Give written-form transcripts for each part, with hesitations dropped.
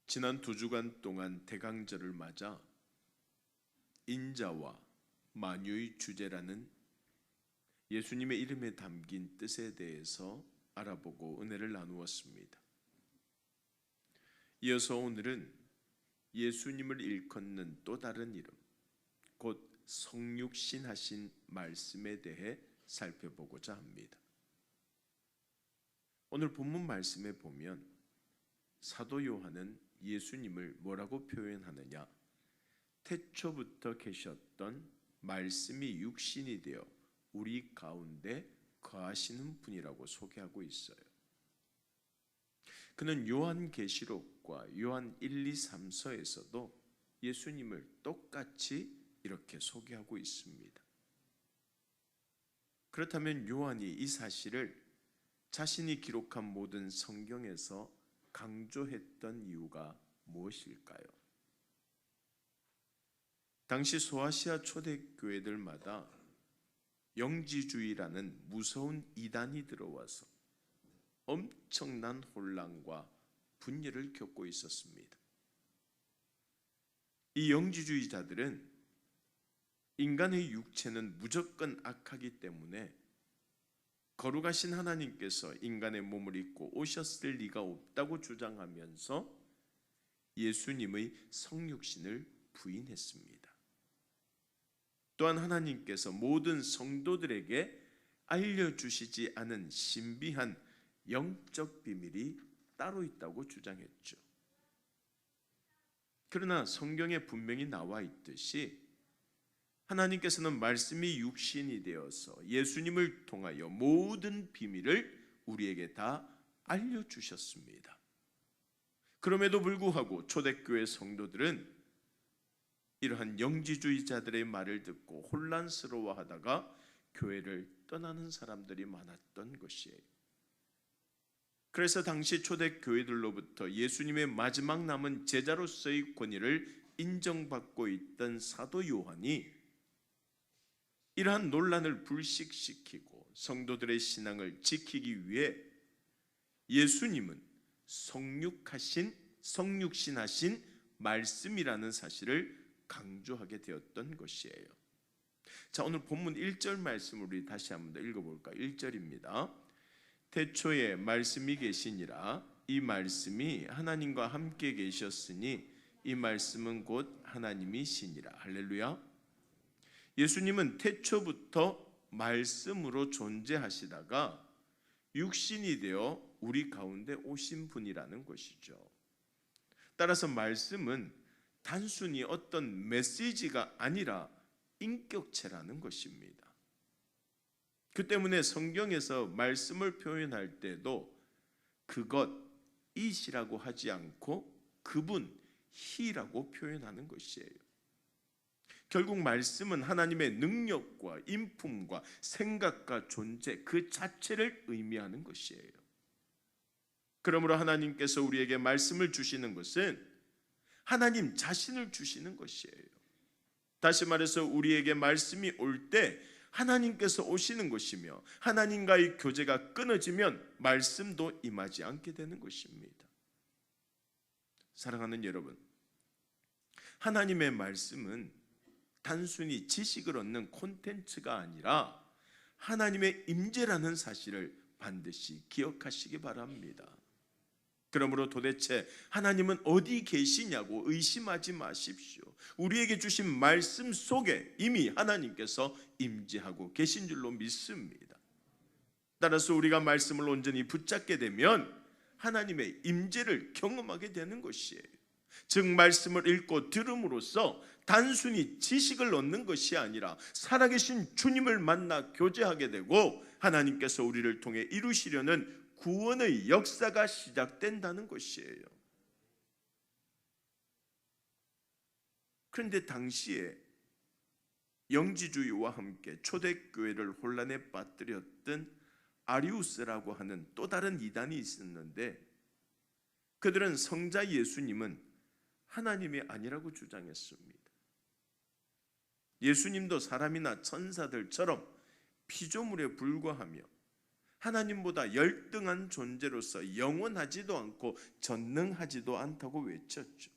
지난 2주간 동안 대강절을 맞아 인자와 만유의 주제라는 예수님의 이름에 담긴 뜻에 대해서 알아보고 은혜를 나누었습니다. 이어서 오늘은 예수님을 일컫는 또 다른 이름, 곧 성육신하신 말씀에 대해 살펴보고자 합니다. 오늘 본문 말씀에 보면 사도 요한은 예수님을 뭐라고 표현하느냐? 태초부터 계셨던 말씀이 육신이 되어 우리 가운데 거하시는 분이라고 소개하고 있어요. 그는 요한계시록과 요한 1, 2, 3서에서도 예수님을 똑같이 이렇게 소개하고 있습니다. 그렇다면 요한이 이 사실을 자신이 기록한 모든 성경에서 강조했던 이유가 무엇일까요? 당시 소아시아 초대교회들마다 영지주의라는 무서운 이단이 들어와서 엄청난 혼란과 분열을 겪고 있었습니다. 이 영지주의자들은 인간의 육체는 무조건 악하기 때문에 거룩하신 하나님께서 인간의 몸을 입고 오셨을 리가 없다고 주장하면서 예수님의 성육신을 부인했습니다. 또한 하나님께서 모든 성도들에게 알려주시지 않은 신비한 영적 비밀이 따로 있다고 주장했죠. 그러나 성경에 분명히 나와 있듯이 하나님께서는 말씀이 육신이 되어서 예수님을 통하여 모든 비밀을 우리에게 다 알려주셨습니다. 그럼에도 불구하고 초대교회 성도들은 이러한 영지주의자들의 말을 듣고 혼란스러워하다가 교회를 떠나는 사람들이 많았던 것이에요. 그래서 당시 초대교회들로부터 예수님의 마지막 남은 제자로서의 권위를 인정받고 있던 사도 요한이 이러한 논란을 불식시키고 성도들의 신앙을 지키기 위해 예수님은 성육신하신 말씀이라는 사실을 강조하게 되었던 것이에요. 자, 오늘 본문 1절 말씀을 우리 다시 한번 더 읽어볼까요? 1절입니다. 태초에 말씀이 계시니라. 이 말씀이 하나님과 함께 계셨으니 이 말씀은 곧 하나님이시니라. 할렐루야. 예수님은 태초부터 말씀으로 존재하시다가 육신이 되어 우리 가운데 오신 분이라는 것이죠. 따라서 말씀은 단순히 어떤 메시지가 아니라 인격체라는 것입니다. 그 때문에 성경에서 말씀을 표현할 때도 그것, 이시라고 하지 않고 그분, 히라고 표현하는 것이에요. 결국 말씀은 하나님의 능력과 인품과 생각과 존재 그 자체를 의미하는 것이에요. 그러므로 하나님께서 우리에게 말씀을 주시는 것은 하나님 자신을 주시는 것이에요. 다시 말해서 우리에게 말씀이 올 때 하나님께서 오시는 것이며 하나님과의 교제가 끊어지면 말씀도 임하지 않게 되는 것입니다. 사랑하는 여러분, 하나님의 말씀은 단순히 지식을 얻는 콘텐츠가 아니라 하나님의 임재라는 사실을 반드시 기억하시기 바랍니다. 그러므로 도대체 하나님은 어디 계시냐고 의심하지 마십시오. 우리에게 주신 말씀 속에 이미 하나님께서 임재하고 계신 줄로 믿습니다. 따라서 우리가 말씀을 온전히 붙잡게 되면 하나님의 임재를 경험하게 되는 것이에요. 즉 말씀을 읽고 들음으로써 단순히 지식을 얻는 것이 아니라 살아계신 주님을 만나 교제하게 되고 하나님께서 우리를 통해 이루시려는 구원의 역사가 시작된다는 것이에요. 그런데 당시에 영지주의와 함께 초대교회를 혼란에 빠뜨렸던 아리우스라고 하는 또 다른 이단이 있었는데 그들은 성자 예수님은 하나님이 아니라고 주장했습니다. 예수님도 사람이나 천사들처럼 피조물에 불과하며 하나님보다 열등한 존재로서 영원하지도 않고 전능하지도 않다고 외쳤죠.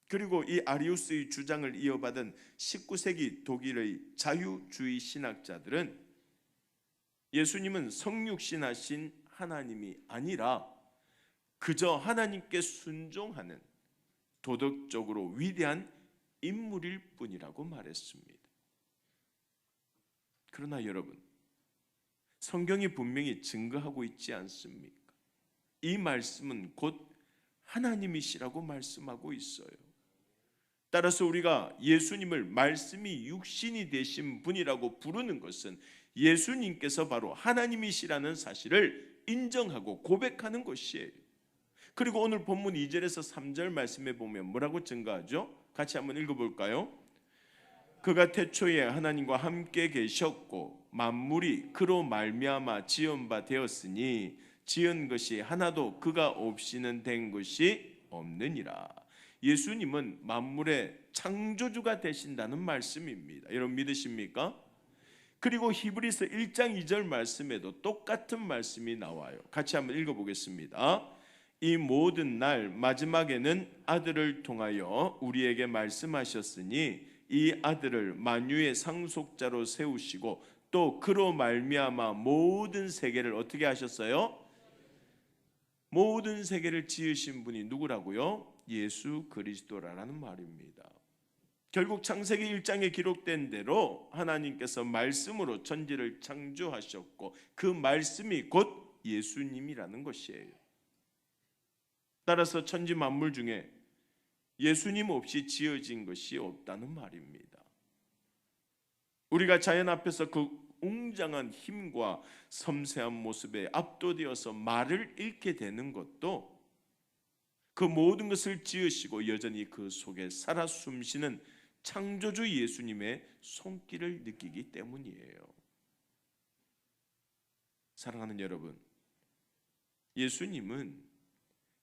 그리고 이 아리우스의 주장을 이어받은 19세기 독일의 자유주의 신학자들은 예수님은 성육신하신 하나님이 아니라 그저 하나님께 순종하는 도덕적으로 위대한 인물일 뿐이라고 말했습니다. 그러나 여러분, 성경이 분명히 증거하고 있지 않습니까? 이 말씀은 곧 하나님이시라고 말씀하고 있어요. 따라서 우리가 예수님을 말씀이 육신이 되신 분이라고 부르는 것은 예수님께서 바로 하나님이시라는 사실을 인정하고 고백하는 것이에요. 그리고 오늘 본문 2절에서 3절 말씀에 보면 뭐라고 증거하죠? 같이 한번 읽어볼까요? 그가 태초에 하나님과 함께 계셨고 만물이 그로 말미암아 지은 바 되었으니 지은 것이 하나도 그가 없이는 된 것이 없느니라. 예수님은 만물의 창조주가 되신다는 말씀입니다. 여러분 믿으십니까? 그리고 히브리서 1장 2절 말씀에도 똑같은 말씀이 나와요. 같이 한번 읽어보겠습니다. 이 모든 날 마지막에는 아들을 통하여 우리에게 말씀하셨으니 이 아들을 만유의 상속자로 세우시고 또 그로 말미암아 모든 세계를 어떻게 하셨어요? 모든 세계를 지으신 분이 누구라고요? 예수 그리스도라는 말입니다. 결국 창세기 1장에 기록된 대로 하나님께서 말씀으로 천지를 창조하셨고 그 말씀이 곧 예수님이라는 것이에요. 따라서 천지 만물 중에 예수님 없이 지어진 것이 없다는 말입니다. 우리가 자연 앞에서 그 웅장한 힘과 섬세한 모습에 압도되어서 말을 잃게 되는 것도 그 모든 것을 지으시고 여전히 그 속에 살아 숨쉬는 창조주 예수님의 손길을 느끼기 때문이에요. 사랑하는 여러분, 예수님은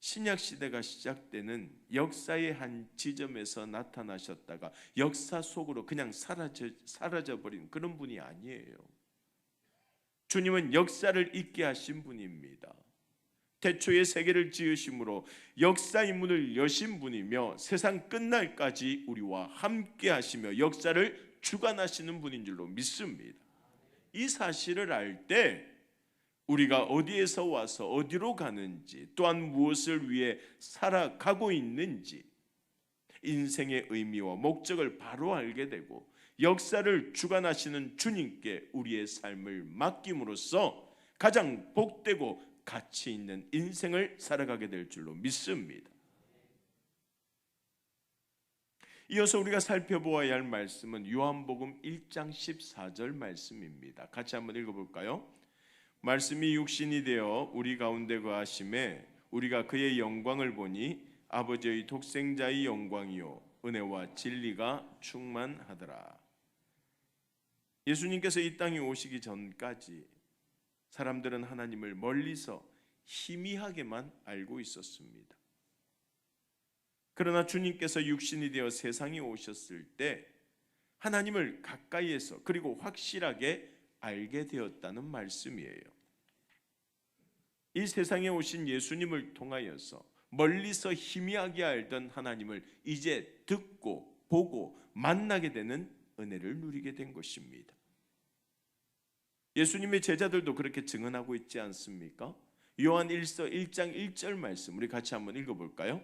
신약 시대가 시작되는 역사의 한 지점에서 나타나셨다가 역사 속으로 그냥 사라져버린 그런 분이 아니에요. 주님은 역사를 있게 하신 분입니다. 태초에 세계를 지으심으로 역사의 문을 여신 분이며 세상 끝날까지 우리와 함께 하시며 역사를 주관하시는 분인 줄로 믿습니다. 이 사실을 알 때 우리가 어디에서 와서 어디로 가는지, 또한 무엇을 위해 살아가고 있는지 인생의 의미와 목적을 바로 알게 되고 역사를 주관하시는 주님께 우리의 삶을 맡김으로써 가장 복되고 가치 있는 인생을 살아가게 될 줄로 믿습니다. 이어서 우리가 살펴보아야 할 말씀은 요한복음 1장 14절 말씀입니다. 같이 한번 읽어볼까요? 말씀이 육신이 되어 우리 가운데 거하심에 우리가 그의 영광을 보니 아버지의 독생자의 영광이요 은혜와 진리가 충만하더라. 예수님께서 이 땅에 오시기 전까지 사람들은 하나님을 멀리서 희미하게만 알고 있었습니다. 그러나 주님께서 육신이 되어 세상에 오셨을 때 하나님을 가까이에서 그리고 확실하게 알게 되었다는 말씀이에요. 이 세상에 오신 예수님을 통하여서 멀리서 희미하게 알던 하나님을 이제 듣고 보고 만나게 되는 은혜를 누리게 된 것입니다. 예수님의 제자들도 그렇게 증언하고 있지 않습니까? 요한 1서 1장 1절 말씀 우리 같이 한번 읽어볼까요?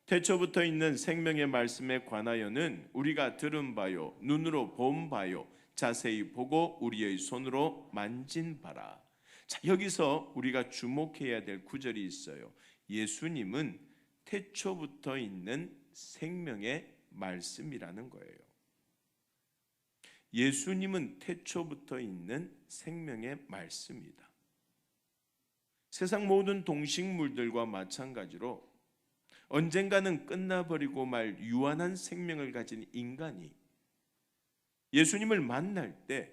태초부터 있는 생명의 말씀에 관하여는 우리가 들은 바요 눈으로 본 바요 자세히 보고 우리의 손으로 만진 바라. 자, 여기서 우리가 주목해야 될 구절이 있어요. 예수님은 태초부터 있는 생명의 말씀이라는 거예요. 예수님은 태초부터 있는 생명의 말씀이다. 세상 모든 동식물들과 마찬가지로 언젠가는 끝나버리고 말 유한한 생명을 가진 인간이 예수님을 만날 때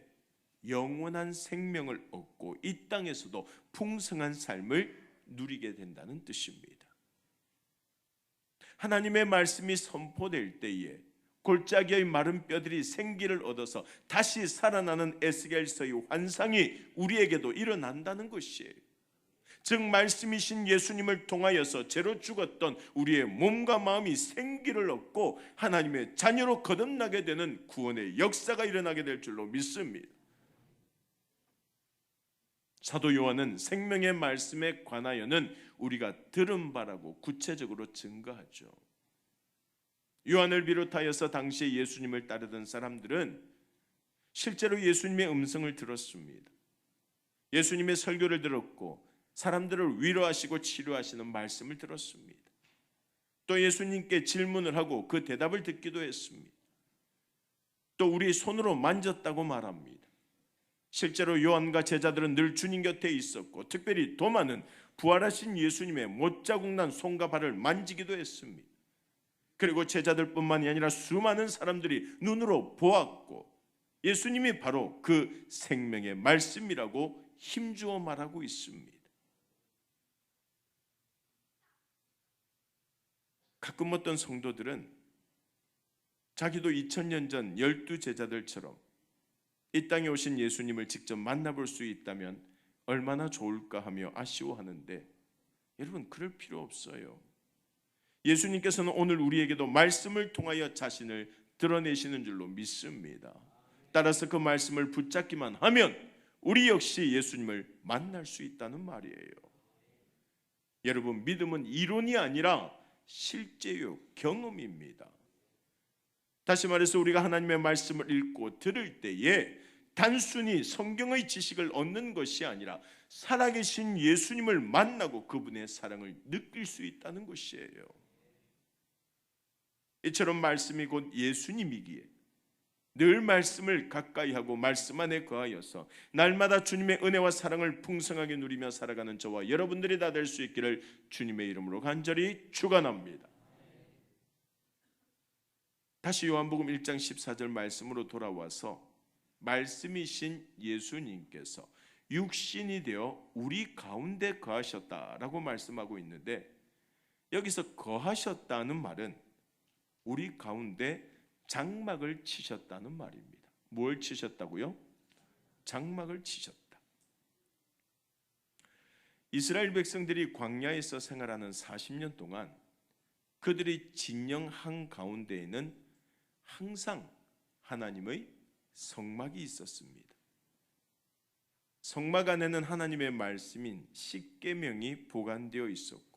영원한 생명을 얻고 이 땅에서도 풍성한 삶을 누리게 된다는 뜻입니다. 하나님의 말씀이 선포될 때에 골짜기의 마른 뼈들이 생기를 얻어서 다시 살아나는 에스겔서의 환상이 우리에게도 일어난다는 것이에요. 즉 말씀이신 예수님을 통하여서 죄로 죽었던 우리의 몸과 마음이 생기를 얻고 하나님의 자녀로 거듭나게 되는 구원의 역사가 일어나게 될 줄로 믿습니다. 사도 요한은 생명의 말씀에 관하여는 우리가 들은 바라고 구체적으로 증거하죠. 요한을 비롯하여서 당시에 예수님을 따르던 사람들은 실제로 예수님의 음성을 들었습니다. 예수님의 설교를 들었고 사람들을 위로하시고 치료하시는 말씀을 들었습니다. 또 예수님께 질문을 하고 그 대답을 듣기도 했습니다. 또 우리 손으로 만졌다고 말합니다. 실제로 요한과 제자들은 늘 주님 곁에 있었고 특별히 도마는 부활하신 예수님의 못자국 난 손과 발을 만지기도 했습니다. 그리고 제자들뿐만이 아니라 수많은 사람들이 눈으로 보았고 예수님이 바로 그 생명의 말씀이라고 힘주어 말하고 있습니다. 가끔 어떤 성도들은 자기도 2000년 전 12제자들처럼 이 땅에 오신 예수님을 직접 만나볼 수 있다면 얼마나 좋을까 하며 아쉬워하는데 여러분 그럴 필요 없어요. 예수님께서는 오늘 우리에게도 말씀을 통하여 자신을 드러내시는 줄로 믿습니다. 따라서 그 말씀을 붙잡기만 하면 우리 역시 예수님을 만날 수 있다는 말이에요. 여러분 믿음은 이론이 아니라 실제요 경험입니다. 다시 말해서 우리가 하나님의 말씀을 읽고 들을 때에 단순히 성경의 지식을 얻는 것이 아니라 살아계신 예수님을 만나고 그분의 사랑을 느낄 수 있다는 것이에요. 이처럼 말씀이 곧 예수님이기에 늘 말씀을 가까이 하고 말씀 안에 거하여서 날마다 주님의 은혜와 사랑을 풍성하게 누리며 살아가는 저와 여러분들이 다 될 수 있기를 주님의 이름으로 간절히 축원합니다. 다시 요한복음 1장 14절 말씀으로 돌아와서 말씀이신 예수님께서 육신이 되어 우리 가운데 거하셨다라고 말씀하고 있는데 여기서 거하셨다는 말은 우리 가운데 장막을 치셨다는 말입니다. 뭘 치셨다고요? 장막을 치셨다. 이스라엘 백성들이 광야에서 생활하는 40년 동안 그들이 진영한 가운데에는 항상 하나님의 성막이 있었습니다. 성막 안에는 하나님의 말씀인 십계명이 보관되어 있었고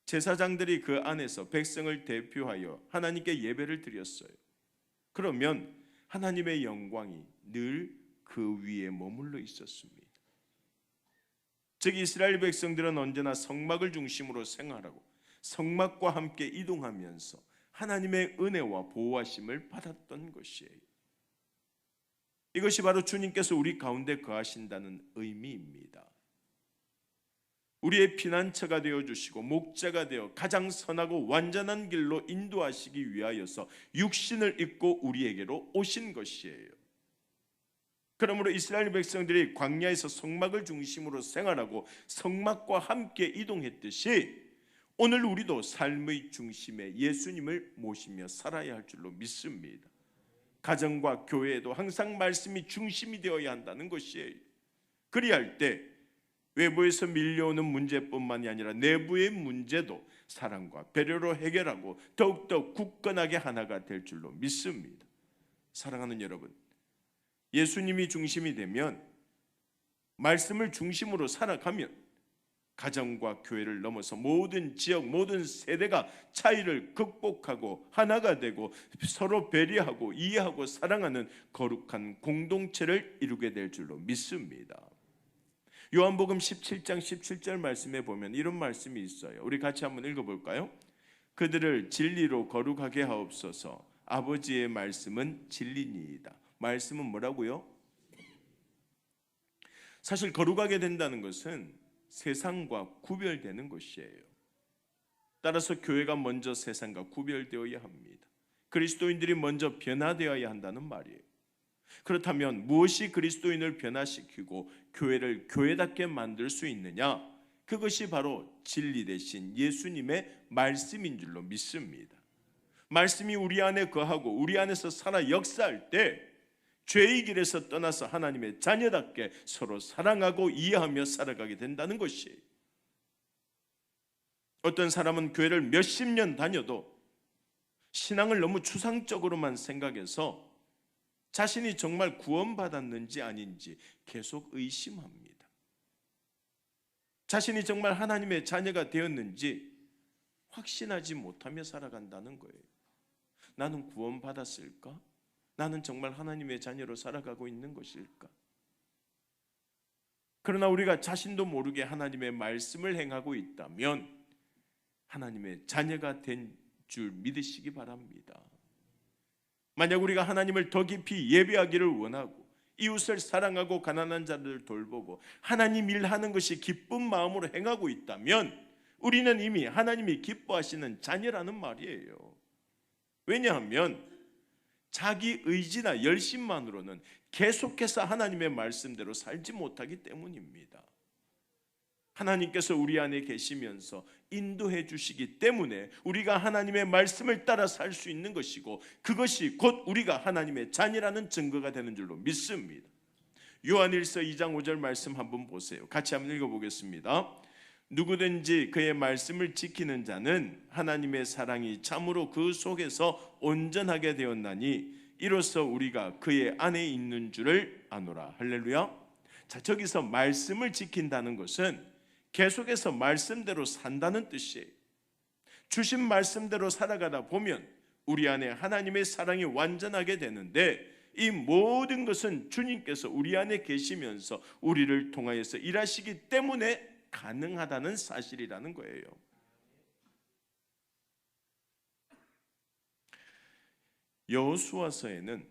제사장들이 그 안에서 백성을 대표하여 하나님께 예배를 드렸어요. 그러면 하나님의 영광이 늘 그 위에 머물러 있었습니다. 즉 이스라엘 백성들은 언제나 성막을 중심으로 생활하고 성막과 함께 이동하면서 하나님의 은혜와 보호하심을 받았던 것이에요. 이것이 바로 주님께서 우리 가운데 거하신다는 의미입니다. 우리의 피난처가 되어주시고 목자가 되어 가장 선하고 완전한 길로 인도하시기 위하여서 육신을 입고 우리에게로 오신 것이에요. 그러므로 이스라엘 백성들이 광야에서 성막을 중심으로 생활하고 성막과 함께 이동했듯이 오늘 우리도 삶의 중심에 예수님을 모시며 살아야 할 줄로 믿습니다. 가정과 교회에도 항상 말씀이 중심이 되어야 한다는 것이에요. 그리할 때 외부에서 밀려오는 문제뿐만이 아니라 내부의 문제도 사랑과 배려로 해결하고 더욱더 굳건하게 하나가 될 줄로 믿습니다. 사랑하는 여러분, 예수님이 중심이 되면 말씀을 중심으로 살아가면 가정과 교회를 넘어서 모든 지역, 모든 세대가 차이를 극복하고 하나가 되고 서로 배려하고 이해하고 사랑하는 거룩한 공동체를 이루게 될 줄로 믿습니다. 요한복음 17장 17절 말씀에 보면 이런 말씀이 있어요. 우리 같이 한번 읽어볼까요? 그들을 진리로 거룩하게 하옵소서. 아버지의 말씀은 진리니이다. 말씀은 뭐라고요? 사실 거룩하게 된다는 것은 세상과 구별되는 것이에요. 따라서 교회가 먼저 세상과 구별되어야 합니다. 그리스도인들이 먼저 변화되어야 한다는 말이에요. 그렇다면 무엇이 그리스도인을 변화시키고 교회를 교회답게 만들 수 있느냐? 그것이 바로 진리 대신 예수님의 말씀인 줄로 믿습니다. 말씀이 우리 안에 거하고 우리 안에서 살아 역사할 때 죄의 길에서 떠나서 하나님의 자녀답게 서로 사랑하고 이해하며 살아가게 된다는 것이에요. 어떤 사람은 교회를 몇십 년 다녀도 신앙을 너무 추상적으로만 생각해서 자신이 정말 구원받았는지 아닌지 계속 의심합니다. 자신이 정말 하나님의 자녀가 되었는지 확신하지 못하며 살아간다는 거예요. 나는 구원받았을까? 나는 정말 하나님의 자녀로 살아가고 있는 것일까? 그러나 우리가 자신도 모르게 하나님의 말씀을 행하고 있다면 하나님의 자녀가 된 줄 믿으시기 바랍니다. 만약 우리가 하나님을 더 깊이 예배하기를 원하고 이웃을 사랑하고 가난한 자들을 돌보고 하나님 일하는 것이 기쁜 마음으로 행하고 있다면 우리는 이미 하나님이 기뻐하시는 자녀라는 말이에요. 왜냐하면 자기 의지나 열심만으로는 계속해서 하나님의 말씀대로 살지 못하기 때문입니다. 하나님께서 우리 안에 계시면서 인도해 주시기 때문에 우리가 하나님의 말씀을 따라 살 수 있는 것이고 그것이 곧 우리가 하나님의 자녀라는 증거가 되는 줄로 믿습니다. 요한일서 2장 5절 말씀 한번 보세요. 같이 한번 읽어보겠습니다. 누구든지 그의 말씀을 지키는 자는 하나님의 사랑이 참으로 그 속에서 온전하게 되었나니 이로써 우리가 그의 안에 있는 줄을 아노라. 할렐루야. 자, 저기서 말씀을 지킨다는 것은 계속해서 말씀대로 산다는 뜻이에요. 주신 말씀대로 살아가다 보면 우리 안에 하나님의 사랑이 완전하게 되는데 이 모든 것은 주님께서 우리 안에 계시면서 우리를 통하여서 일하시기 때문에 가능하다는 사실이라는 거예요. 여호수아서에는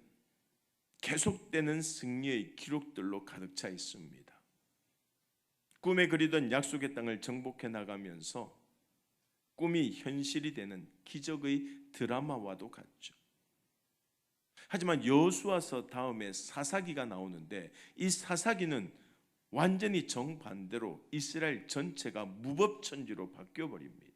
계속되는 승리의 기록들로 가득 차 있습니다. 꿈에 그리던 약속의 땅을 정복해 나가면서 꿈이 현실이 되는 기적의 드라마와도 같죠. 하지만 여호수아서 다음에 사사기가 나오는데 이 사사기는 완전히 정반대로 이스라엘 전체가 무법천지로 바뀌어버립니다.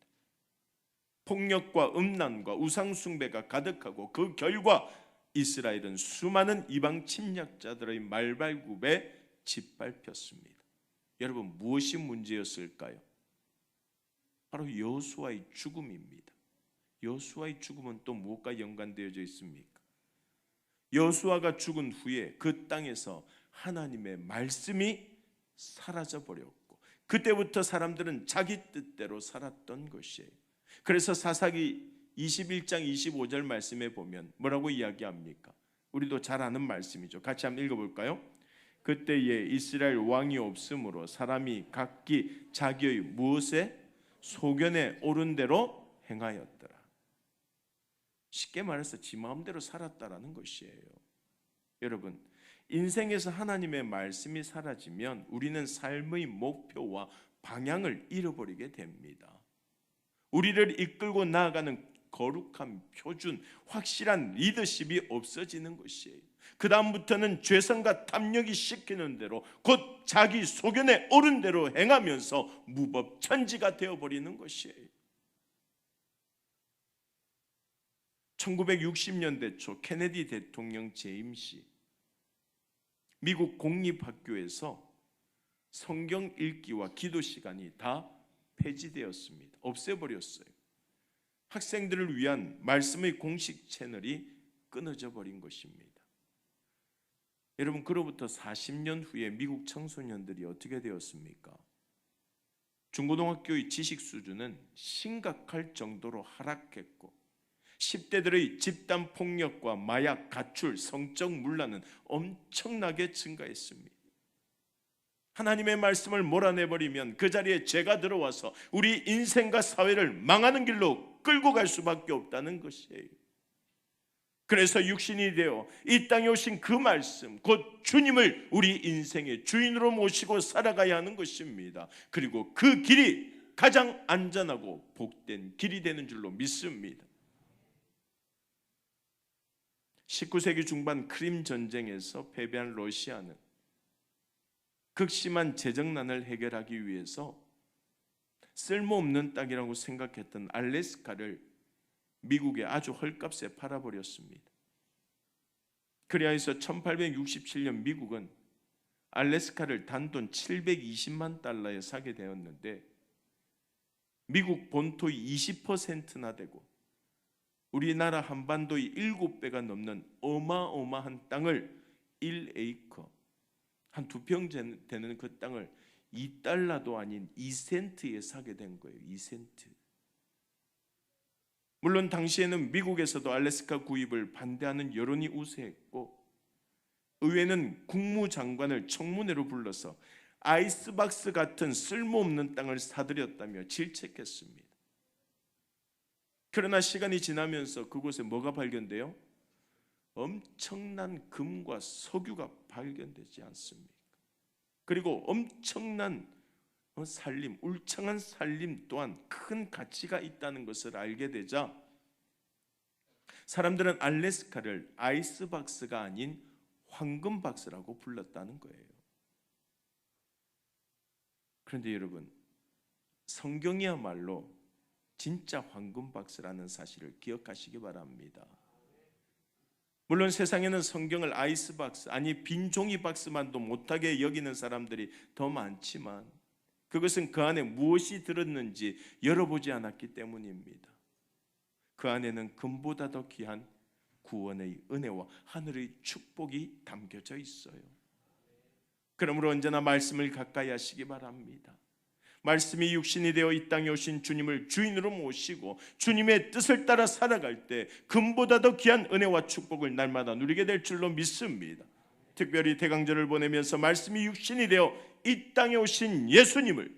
폭력과 음란과 우상숭배가 가득하고 그 결과 이스라엘은 수많은 이방 침략자들의 말발굽에 짓밟혔습니다. 여러분, 무엇이 문제였을까요? 바로 여호수아의 죽음입니다. 여호수아의 죽음은 또 무엇과 연관되어져 있습니까? 여호수아가 죽은 후에 그 땅에서 하나님의 말씀이 사라져 버렸고 그때부터 사람들은 자기 뜻대로 살았던 것이에요. 그래서 사사기 21장 25절 말씀에 보면 뭐라고 이야기합니까? 우리도 잘 아는 말씀이죠. 같이 한번 읽어볼까요? 그때에 이스라엘 왕이 없으므로 사람이 각기 자기의 무엇에 소견에 옳은 대로 행하였더라. 쉽게 말해서 지 마음대로 살았다라는 것이에요. 여러분, 인생에서 하나님의 말씀이 사라지면 우리는 삶의 목표와 방향을 잃어버리게 됩니다. 우리를 이끌고 나아가는 거룩한 표준, 확실한 리더십이 없어지는 것이에요. 그 다음부터는 죄성과 탐욕이 시키는 대로 곧 자기 소견에 옳은 대로 행하면서 무법천지가 되어버리는 것이에요. 1960년대 초 케네디 대통령 재임 시 미국 공립학교에서 성경 읽기와 기도 시간이 다 폐지되었습니다. 없애버렸어요. 학생들을 위한 말씀의 공식 채널이 끊어져 버린 것입니다. 여러분, 그로부터 40년 후에 미국 청소년들이 어떻게 되었습니까? 중고등학교의 지식 수준은 심각할 정도로 하락했고 10대들의 집단 폭력과 마약, 가출, 성적 문란은 엄청나게 증가했습니다. 하나님의 말씀을 몰아내버리면 그 자리에 죄가 들어와서 우리 인생과 사회를 망하는 길로 끌고 갈 수밖에 없다는 것이에요. 그래서 육신이 되어 이 땅에 오신 그 말씀, 곧 주님을 우리 인생의 주인으로 모시고 살아가야 하는 것입니다. 그리고 그 길이 가장 안전하고 복된 길이 되는 줄로 믿습니다. 19세기 중반 크림 전쟁에서 패배한 러시아는 극심한 재정난을 해결하기 위해서 쓸모없는 땅이라고 생각했던 알래스카를 미국에 아주 헐값에 팔아버렸습니다. 그리하여서 1867년 미국은 알래스카를 단돈 720만 달러에 사게 되었는데 미국 본토의 20%나 되고 우리나라 한반도의 7배가 넘는 어마어마한 땅을 1에이커, 한 2평 되는 그 땅을 2달러도 아닌 2센트에 사게 된 거예요. 2센트. 물론 당시에는 미국에서도 알래스카 구입을 반대하는 여론이 우세했고 의회는 국무장관을 청문회로 불러서 아이스박스 같은 쓸모없는 땅을 사들였다며 질책했습니다. 그러나 시간이 지나면서 그곳에 뭐가 발견돼요? 엄청난 금과 석유가 발견되지 않습니까? 그리고 엄청난 살림, 울창한 살림 또한 큰 가치가 있다는 것을 알게 되자 사람들은 알래스카를 아이스박스가 아닌 황금박스라고 불렀다는 거예요. 그런데 여러분, 성경이야말로 진짜 황금박스라는 사실을 기억하시기 바랍니다. 물론 세상에는 성경을 아이스박스, 아니 빈 종이박스만도 못하게 여기는 사람들이 더 많지만 그것은 그 안에 무엇이 들었는지 열어보지 않았기 때문입니다. 그 안에는 금보다 더 귀한 구원의 은혜와 하늘의 축복이 담겨져 있어요. 그러므로 언제나 말씀을 가까이 하시기 바랍니다. 말씀이 육신이 되어 이 땅에 오신 주님을 주인으로 모시고 주님의 뜻을 따라 살아갈 때 금보다 더 귀한 은혜와 축복을 날마다 누리게 될 줄로 믿습니다. 특별히 대강절을 보내면서 말씀이 육신이 되어 이 땅에 오신 예수님을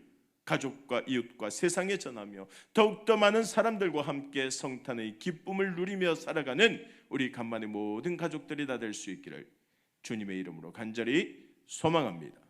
가족과 이웃과 세상에 전하며 더욱더 많은 사람들과 함께 성탄의 기쁨을 누리며 살아가는 우리 간만의 모든 가족들이 다 될 수 있기를 주님의 이름으로 간절히 소망합니다.